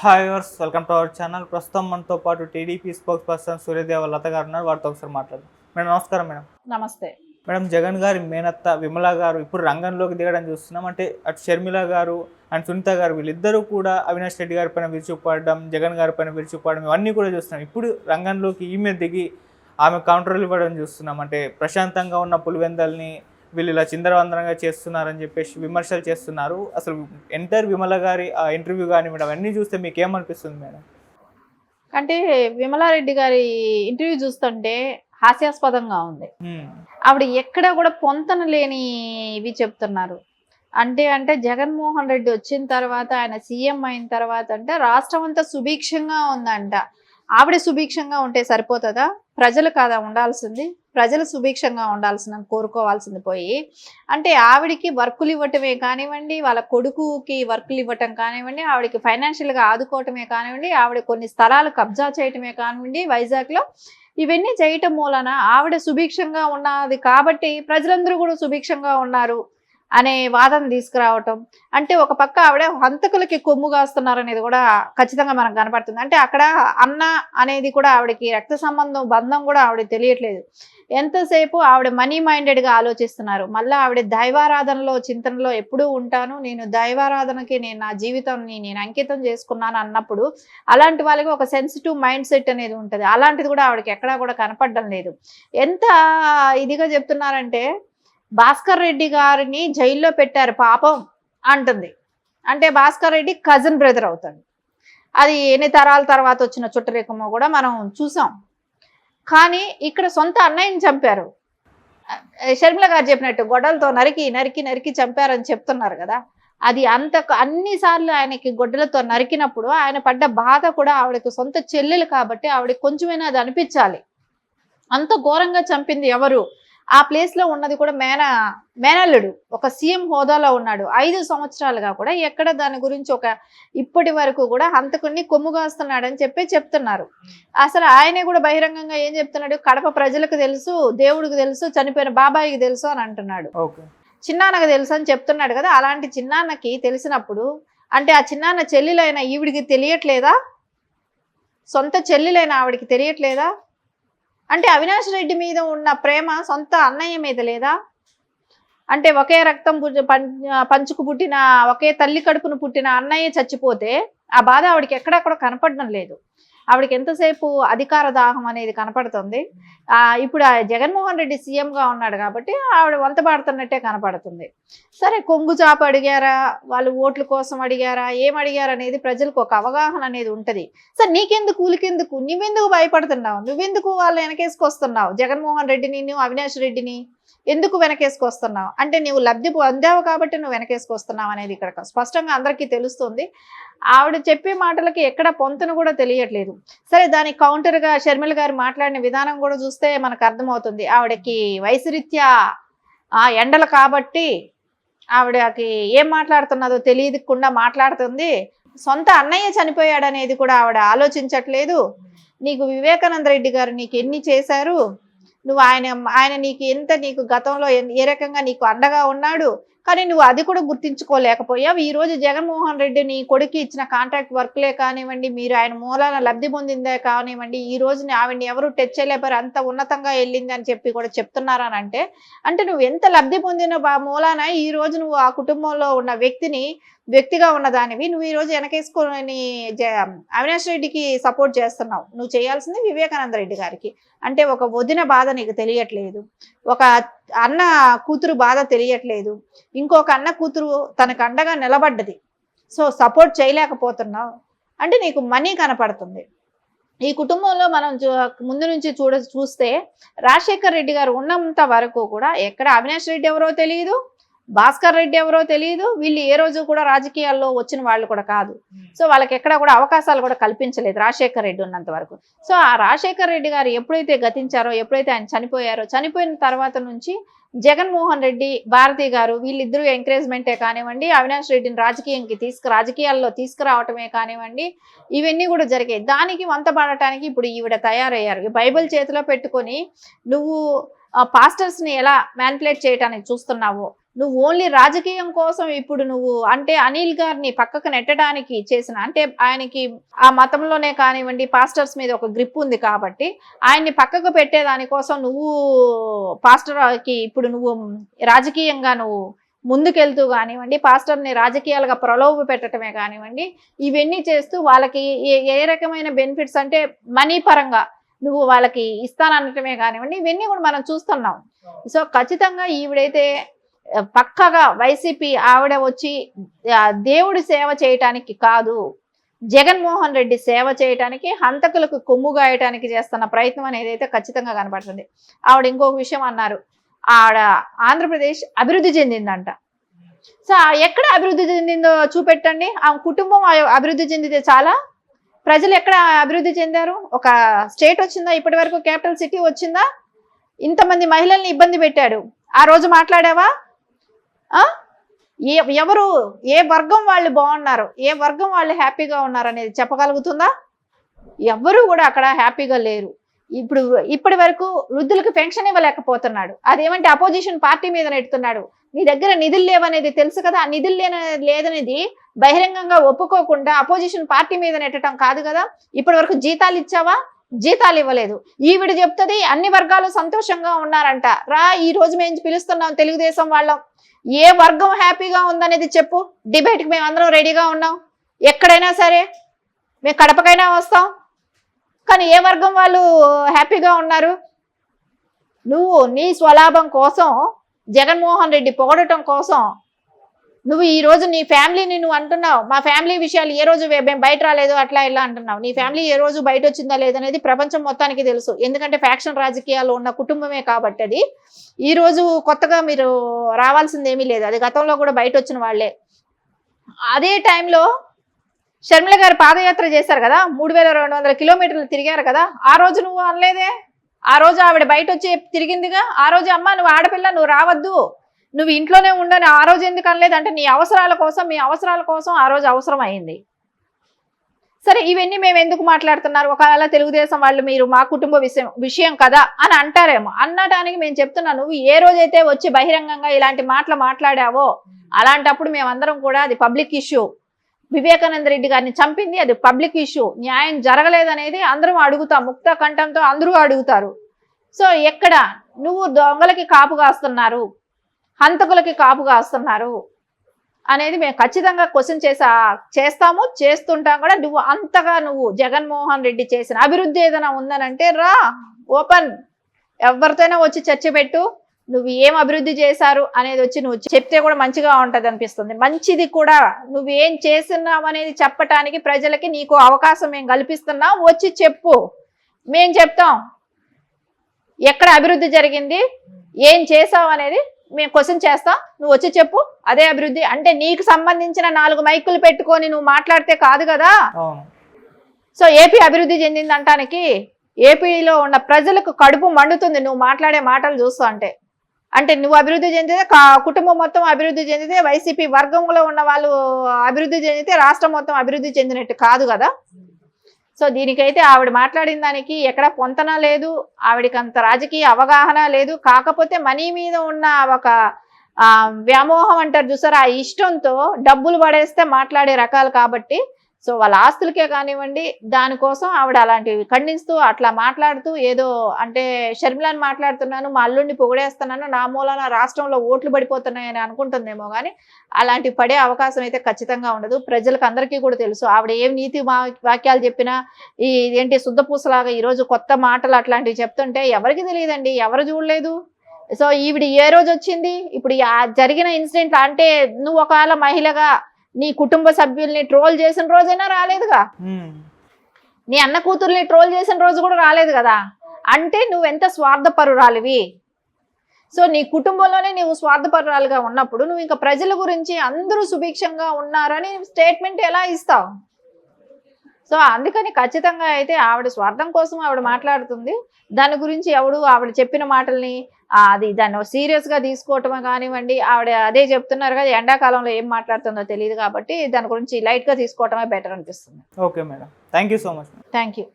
Hi వర్స్ welcome to our channel. ప్రస్తుతం మనతో పాటు TDP spokesperson Suryadeva Latha గారు ఉన్నారు. వారితో ఒకసారి మాట్లాడదాం. మేడం నమస్కారం. మేడం నమస్తే. మేడం, జగన్ గారి మేనత్త విమల గారు ఇప్పుడు రంగంలోకి దిగడం చూస్తున్నాం. అంటే అటు షర్మిల గారు అండ్ సునీత గారు వీళ్ళిద్దరూ కూడా అవినాష్ రెడ్డి గారి పైన విరుచుకుపడడం, జగన్ గారి పైన విరుచుకుపడడం ఇవన్నీ కూడా చూస్తున్నాం. ఇప్పుడు రంగంలోకి ఈమె దిగి ఆమె కౌంటర్లు ఇవ్వడం చూస్తున్నాం. అంటే ప్రశాంతంగా ఉన్న పులివెందల్ని వీళ్ళు ఇలా చిందరవందరంగా చేస్తున్నారని చెప్పేసి విమర్శలు చేస్తున్నారు. అసలు ఎంటర్ విమల గారి ఆ ఇంటర్వ్యూ కానీ మేడం అన్నీ చూస్తే మీకు ఏమనిపిస్తుంది మేడం? అంటే విమలారెడ్డి గారి ఇంటర్వ్యూ చూస్తుంటే హాస్యాస్పదంగా ఉంది. ఆవిడ ఎక్కడ కూడా పొంతన లేని ఇవి చెప్తున్నారు. అంటే జగన్మోహన్ రెడ్డి వచ్చిన తర్వాత, ఆయన సీఎం అయిన తర్వాత అంటే రాష్ట్రం అంతా సుభిక్షంగా ఉందంట. ఆవిడ సుభిక్షంగా ఉంటే సరిపోతుందా? ప్రజలు కాదా ఉండాల్సింది? ప్రజలు సుభిక్షంగా కోరుకోవాల్సింది పోయి అంటే ఆవిడికి వర్కులు ఇవ్వటమే కానివ్వండి, వాళ్ళ కొడుకుకి వర్కులు ఇవ్వటం కానివ్వండి, ఆవిడకి ఫైనాన్షియల్గా ఆదుకోవటమే కానివ్వండి, ఆవిడ కొన్ని స్థలాలు కబ్జా చేయటమే కానివ్వండి వైజాగ్లో, ఇవన్నీ చేయటం మూలన ఆవిడ సుభిక్షంగా ఉన్నది కాబట్టి ప్రజలందరూ కూడా సుభిక్షంగా ఉన్నారు అనే వాదన తీసుకురావటం. అంటే ఒక పక్క ఆవిడ హంతకులకి కొమ్ము కాస్తున్నారనేది కూడా ఖచ్చితంగా మనకు కనపడుతుంది. అంటే అక్కడ అన్న అనేది కూడా ఆవిడకి రక్త సంబంధం బంధం కూడా ఆవిడకి తెలియట్లేదు. ఎంతసేపు ఆవిడ మనీ మైండెడ్గా ఆలోచిస్తున్నారు. మళ్ళీ ఆవిడ దైవారాధనలో చింతనలో ఎప్పుడూ ఉంటాను, నేను దైవారాధనకి నా జీవితాన్ని నేను అంకితం చేసుకున్నాను అన్నప్పుడు అలాంటి వాళ్ళకి ఒక సెన్సిటివ్ మైండ్ సెట్ అనేది ఉంటుంది. అలాంటిది కూడా ఆవిడకి ఎక్కడా కూడా కనపడడం లేదు. ఎంత ఇదిగా చెప్తున్నారంటే భాస్కర్ రెడ్డి గారిని జైల్లో పెట్టారు పాపం అంటుంది. అంటే భాస్కర్ రెడ్డి కజిన్ బ్రదర్ అవుతాడు. అది ఎన్ని తరాల తర్వాత వచ్చిన చుట్టరికమో కూడా మనం చూసాం. కానీ ఇక్కడ సొంత అన్నయ్యని చంపారు. షర్మిల గారు చెప్పినట్టు గొడ్డలతో నరికి నరికి నరికి చంపారని చెప్తున్నారు కదా. అది అన్నిసార్లు ఆయనకి గొడ్డలతో నరికినప్పుడు ఆయన పడ్డ బాధ కూడా ఆవిడకి సొంత చెల్లెలు కాబట్టి ఆవిడకి కొంచెమైనా అది అనిపించాలి. అంత ఘోరంగా చంపింది ఎవరు? ఆ ప్లేస్లో ఉన్నది కూడా మేనల్లుడు, ఒక సీఎం హోదాలో ఉన్నాడు. 5 సంవత్సరాలుగా కూడా ఎక్కడ దాని గురించి ఇప్పటి వరకు కూడా హంతకుడిని కొమ్ముగాస్తున్నాడని చెప్తున్నారు. అసలు ఆయనే కూడా బహిరంగంగా ఏం చెప్తున్నాడు? కడప ప్రజలకు తెలుసు, దేవుడికి తెలుసు, చనిపోయిన బాబాయికి తెలుసు అని అంటున్నాడు. చిన్నాన్నకు తెలుసు అని చెప్తున్నాడు కదా. అలాంటి చిన్నాన్నకి తెలిసినప్పుడు అంటే ఆ చిన్నాన్న చెల్లెలైన ఈవిడికి తెలియట్లేదా? సొంత చెల్లెలైన ఆవిడికి తెలియట్లేదా? అంటే అవినాష్ రెడ్డి మీద ఉన్న ప్రేమ సొంత అన్నయ్య మీద లేదా? అంటే ఒకే రక్తం పంచుకు పుట్టిన, ఒకే తల్లి కడుపును పుట్టిన అన్నయ్య చచ్చిపోతే ఆ బాధ ఆవిడకి ఎక్కడక్కడ కనపడడం లేదు. ఆవిడకి ఎంతసేపు అధికార దాహం అనేది కనపడుతుంది. ఇప్పుడు జగన్మోహన్ రెడ్డి సీఎంగా ఉన్నాడు కాబట్టి ఆవిడ వంతపాడుతున్నట్టే కనపడుతుంది. సరే, కొంగు చాపు అడిగారా, వాళ్ళు ఓట్ల కోసం అడిగారా, ఏం అడిగారు అనేది ప్రజలకు ఒక అవగాహన అనేది ఉంటుంది. సరే, నీకెందుకు, ఊలికెందుకు, నువ్వెందుకు భయపడుతున్నావు? నువ్వెందుకు వాళ్ళు వెనకేసుకొస్తున్నావు? జగన్మోహన్ రెడ్డిని, నువ్వు అవినాష్ రెడ్డిని ఎందుకు వెనకేసుకొస్తున్నావు? అంటే నువ్వు లబ్ధి పొందావు కాబట్టి నువ్వు వెనకేసుకొస్తున్నావు అనేది ఇక్కడ స్పష్టంగా అందరికీ తెలుస్తుంది. ఆవిడ చెప్పే మాటలకి ఎక్కడ పొంతను కూడా తెలియట్లేదు. సరే, దానికి కౌంటర్గా షర్మిల గారు మాట్లాడిన విధానం కూడా చూస్తే మనకు అర్థమవుతుంది. ఆవిడకి వయసు రీత్యా ఎండలు కాబట్టి ఆవిడకి ఏం మాట్లాడుతున్నదో తెలియకుండా మాట్లాడుతుంది. సొంత అన్నయ్య చనిపోయాడనేది కూడా ఆవిడ ఆలోచించట్లేదు. నీకు వివేకానంద రెడ్డి గారు నీకు ఎన్ని చేశారు, నువ్వు ఆయన నీకు గతంలో ఏ రకంగా నీకు అండగా ఉన్నాడు, కానీ నువ్వు అది కూడా గుర్తించుకోలేకపోయావు. ఈరోజు జగన్మోహన్ రెడ్డి నీ కొడుకు ఇచ్చిన కాంట్రాక్ట్ వర్క్లే కానివ్వండి, మీరు ఆయన మూలాన లబ్ధి పొందిందే కానివ్వండి, ఈ రోజుని ఆవిడని ఎవరు టచ్ చేయలేపారు, అంత ఉన్నతంగా వెళ్ళింది అని చెప్పి కూడా చెప్తున్నారని అంటే నువ్వు ఎంత లబ్ధి పొందిన మూలాన ఈ రోజు నువ్వు ఆ కుటుంబంలో ఉన్న వ్యక్తిగా ఉన్నదానివి నువ్వు ఈరోజు వెనకేసుకొని అవినాష్ రెడ్డికి సపోర్ట్ చేస్తున్నావు. నువ్వు చేయాల్సింది వివేకానంద రెడ్డి గారికి. అంటే ఒక వదిన బాధ నీకు తెలియట్లేదు, ఒక అన్న కూతురు బాధ తెలియట్లేదు, ఇంకొక అన్న కూతురు తనకు అండగా నిలబడ్డది, సో సపోర్ట్ చేయలేకపోతున్నావు. అంటే నీకు మనీ కనపడుతుంది. ఈ కుటుంబంలో మనం ముందు నుంచి చూస్తే రాజశేఖర్ రెడ్డి గారు ఉన్నంత వరకు కూడా ఎక్కడ అవినాష్ రెడ్డి ఎవరో తెలియదు, భాస్కర్ రెడ్డి ఎవరో తెలియదు. వీళ్ళు ఏ రోజు కూడా రాజకీయాల్లో వచ్చిన వాళ్ళు కూడా కాదు. సో వాళ్ళకి ఎక్కడ కూడా అవకాశాలు కూడా కల్పించలేదు రాజశేఖర్ రెడ్డి ఉన్నంత వరకు. సో ఆ రాజశేఖర్ రెడ్డి గారు ఎప్పుడైతే గతించారో, ఎప్పుడైతే ఆయన చనిపోయిన తర్వాత నుంచి జగన్మోహన్ రెడ్డి, భారతి గారు వీళ్ళిద్దరూ ఎంకరేజ్మెంటే కానివ్వండి, అవినాష్ రెడ్డిని రాజకీయాల్లో తీసుకురావటమే కానివ్వండి, ఇవన్నీ కూడా జరిగాయి. దానికి వంతపడటానికి ఇప్పుడు ఈవిడ తయారయ్యారు. బైబిల్ చేతిలో పెట్టుకొని నువ్వు పాస్టర్స్ని ఎలా మ్యానిపులేట్ చేయడానికి చూస్తున్నావు, నువ్వు ఓన్లీ రాజకీయం కోసం ఇప్పుడు నువ్వు అంటే అనిల్ గారిని పక్కకు నెట్టడానికి చేసిన అంటే ఆయనకి ఆ మతంలోనే కానివ్వండి పాస్టర్స్ మీద ఒక గ్రిప్ ఉంది కాబట్టి ఆయన్ని పక్కకు పెట్టేదానికోసం నువ్వు పాస్టర్కి ఇప్పుడు నువ్వు రాజకీయంగా నువ్వు ముందుకెళ్తూ కానివ్వండి పాస్టర్ని రాజకీయాలుగా ప్రలోభ పెట్టడమే కానివ్వండి ఇవన్నీ చేస్తూ వాళ్ళకి ఏ రకమైన బెనిఫిట్స్ అంటే మనీ పరంగా నువ్వు వాళ్ళకి ఇస్తాననటమే కానివ్వండి ఇవన్నీ కూడా మనం చూస్తున్నాం. సో ఖచ్చితంగా ఈవిడైతే పక్కగా వైసీపీ ఆవిడ వచ్చి దేవుడి సేవ చేయటానికి కాదు జగన్మోహన్ రెడ్డి సేవ చేయటానికి హంతకులకు కొమ్ము గాయటానికి చేస్తున్న ప్రయత్నం అనేది అయితే ఖచ్చితంగా కనపడుతుంది. ఆవిడ ఇంకొక విషయం అన్నారు, ఆవిడ ఆంధ్రప్రదేశ్ అభివృద్ధి చెందిందంట. సో ఎక్కడ అభివృద్ధి చెందిందో చూపెట్టండి. ఆ కుటుంబం అభివృద్ధి చెందితే చాలా, ప్రజలు ఎక్కడ అభివృద్ధి చెందారు? ఒక స్టేట్ వచ్చిందా ఇప్పటి వరకు? క్యాపిటల్ సిటీ వచ్చిందా? ఇంతమంది మహిళల్ని ఇబ్బంది పెట్టాడు, ఆ రోజు మాట్లాడావా? ఎవరు ఏ వర్గం వాళ్ళు బాగున్నారు, ఏ వర్గం వాళ్ళు హ్యాపీగా ఉన్నారు అనేది చెప్పగలుగుతుందా? ఎవరు కూడా అక్కడ హ్యాపీగా లేరు. ఇప్పటి వరకు వృద్ధులకు పెన్షన్ ఇవ్వలేకపోతున్నాడు, అదేమంటే అపోజిషన్ పార్టీ మీద నెడుతున్నాడు. నీ దగ్గర నిధులు లేవనేది తెలుసు కదా, ఆ నిధులు లేదనేది బహిరంగంగా ఒప్పుకోకుండా అపోజిషన్ పార్టీ మీద నెట్టడం కాదు కదా. ఇప్పటి వరకు జీతాలు ఇచ్చావా? జీతాలు ఇవ్వలేదు. ఈవిడ చెప్తుంది అన్ని వర్గాలు సంతోషంగా ఉన్నారంట. రా, ఈ రోజు మేము పిలుస్తున్నాం తెలుగుదేశం వాళ్ళం, ఏ వర్గం హ్యాపీగా ఉందనేది చెప్పు. డిబేట్కి మేము అందరం రెడీగా ఉన్నాం, ఎక్కడైనా సరే మేము కడపకైనా వస్తాం. కానీ ఏ వర్గం వాళ్ళు హ్యాపీగా ఉన్నారు? నువ్వు నీ స్వలాభం కోసం జగన్మోహన్ రెడ్డి పొగడటం కోసం నువ్వు ఈ రోజు నీ ఫ్యామిలీని నువ్వు అంటున్నావు, మా ఫ్యామిలీ విషయాలు ఏ రోజు మేము బయట రాలేదు అట్లా ఇలా అంటున్నావు. నీ ఫ్యామిలీ ఏ రోజు బయట వచ్చిందా లేదనేది ప్రపంచం మొత్తానికి తెలుసు, ఎందుకంటే ఫ్యాక్షన్ రాజకీయాల్లో ఉన్న కుటుంబమే కాబట్టి. అది ఈ రోజు కొత్తగా మీరు రావాల్సింది ఏమీ లేదు, అది గతంలో కూడా బయట వచ్చిన వాళ్ళే. అదే టైంలో షర్మిల గారు పాదయాత్ర చేశారు కదా, 3200 కిలోమీటర్లు తిరిగారు కదా, ఆ రోజు నువ్వు అనలేదే. ఆ రోజు ఆవిడ బయట వచ్చి తిరిగిందిగా. ఆ రోజు అమ్మ నువ్వు ఆడపిల్ల, నువ్వు రావద్దు, నువ్వు ఇంట్లోనే ఉండని ఆ రోజు ఎందుకు అనలేదు? అంటే నీ అవసరాల కోసం, మీ అవసరాల కోసం ఆ రోజు అవసరం అయింది. సరే, ఇవన్నీ మేము ఎందుకు మాట్లాడుతున్నారు? ఒకవేళ తెలుగుదేశం వాళ్ళు మీరు మా కుటుంబ విషయం కదా అని అంటారేమో. అనడానికి మేము చెప్తున్నాను, నువ్వు ఏ రోజైతే వచ్చి బహిరంగంగా ఇలాంటి మాటలు మాట్లాడావో అలాంటప్పుడు మేమందరం కూడా అది పబ్లిక్ ఇష్యూ. వివేకానంద రెడ్డి గారిని చంపింది అది పబ్లిక్ ఇష్యూ, న్యాయం జరగలేదనేది అందరం అడుగుతాం, ముక్త కంఠంతో అందరూ అడుగుతారు. సో ఎక్కడ నువ్వు దొంగలకి కాపు కాస్తున్నారు, హంతకులకి కాపు కాస్తున్నారు అనేది మేము ఖచ్చితంగా క్వశ్చన్ చేస్తాము, చేస్తుంటాం కూడా. నువ్వు అంతగా నువ్వు జగన్మోహన్ రెడ్డి చేసిన అభివృద్ధి ఏదైనా ఉందనంటే రా, ఓపెన్, ఎవరితోనైనా వచ్చి చర్చ పెట్టు. నువ్వు ఏం అభివృద్ధి చేశారు అనేది వచ్చి నువ్వు చెప్తే కూడా మంచిగా ఉంటుంది అనిపిస్తుంది. మంచిది కూడా నువ్వేం చేస్తున్నావు అనేది చెప్పటానికి ప్రజలకి నీకు అవకాశం మేము కల్పిస్తున్నాం, వచ్చి చెప్పు, మేము చెప్తాం. ఎక్కడ అభివృద్ధి జరిగింది, ఏం చేసావు అనేది మేము క్వశ్చన్ చేస్తాం, నువ్వు వచ్చి చెప్పు. అదే అభివృద్ధి అంటే నీకు సంబంధించిన 4 మైకులు పెట్టుకొని నువ్వు మాట్లాడితే కాదు కదా. సో ఏపీ అభివృద్ధి చెందింది అంటానికి ఏపీలో ఉన్న ప్రజలకు కడుపు మండుతుంది నువ్వు మాట్లాడే మాటలు చూస్తూ అంటే నువ్వు అభివృద్ధి చెందితే కుటుంబం మొత్తం అభివృద్ధి చెందితే, వైసీపీ వర్గంలో ఉన్న వాళ్ళు అభివృద్ధి చెందితే రాష్ట్రం మొత్తం అభివృద్ధి చెందినట్టు కాదు కదా. సో దీనికైతే ఆవిడ మాట్లాడిన దానికి ఎక్కడ పొంతన లేదు, ఆవిడకి అంత రాజకీయ అవగాహన లేదు. కాకపోతే మనీ మీద ఉన్న ఒక వ్యామోహం అంటారు చూసారా, ఆ ఇష్టంతో డబ్బులు పడేస్తే మాట్లాడే రకాలు కాబట్టి. సో వాళ్ళ ఆస్తులకే కానివ్వండి దానికోసం ఆవిడ అలాంటివి ఖండిస్తూ అట్లా మాట్లాడుతూ ఏదో అంటే షర్మిలాని మాట్లాడుతున్నాను, మా అల్లుడిని పొగిడేస్తున్నాను, నా మూలాన రాష్ట్రంలో ఓట్లు పడిపోతున్నాయని అనుకుంటుందేమో కానీ అలాంటివి పడే అవకాశం అయితే ఖచ్చితంగా ఉండదు. ప్రజలకు అందరికీ కూడా తెలుసు ఆవిడ ఏం నీతి వాక్యాలు చెప్పినా ఏంటి శుద్ధపూసలాగా ఈరోజు కొత్త మాటలు అట్లాంటివి చెప్తుంటే ఎవరికి తెలియదండి, ఎవరు చూడలేదు. సో ఈవిడ ఏ రోజు వచ్చింది? ఇప్పుడు జరిగిన ఇన్సిడెంట్ అంటే నువ్వు ఒకవేళ మహిళగా నీ కుటుంబ సభ్యుల్ని ట్రోల్ చేసిన రోజైనా రాలేదుగా, నీ అన్న కూతుర్ని ట్రోల్ చేసిన రోజు కూడా రాలేదు కదా. అంటే నువ్వెంత స్వార్థపరురాలివి. సో నీ కుటుంబంలోనే నువ్వు స్వార్థపరురాలుగా ఉన్నప్పుడు నువ్వు ఇంకా ప్రజల గురించి అందరూ సుభిక్షంగా ఉన్నారని స్టేట్మెంట్ ఎలా ఇస్తావు? సో అందుకని ఖచ్చితంగా అయితే ఆవిడ స్వార్థం కోసం ఆవిడ మాట్లాడుతుంది. దాని గురించి ఎవడు ఆవిడ చెప్పిన మాటల్ని దాన్ని సీరియస్గా తీసుకోవటమే కానివ్వండి, ఆవిడ అదే చెప్తున్నారు కదా ఎండాకాలంలో ఏం మాట్లాడుతుందో తెలియదు కాబట్టి దాని గురించి లైట్గా తీసుకోవటమే బెటర్ అనిపిస్తుంది. Okay madam, thank you so much. Thank you.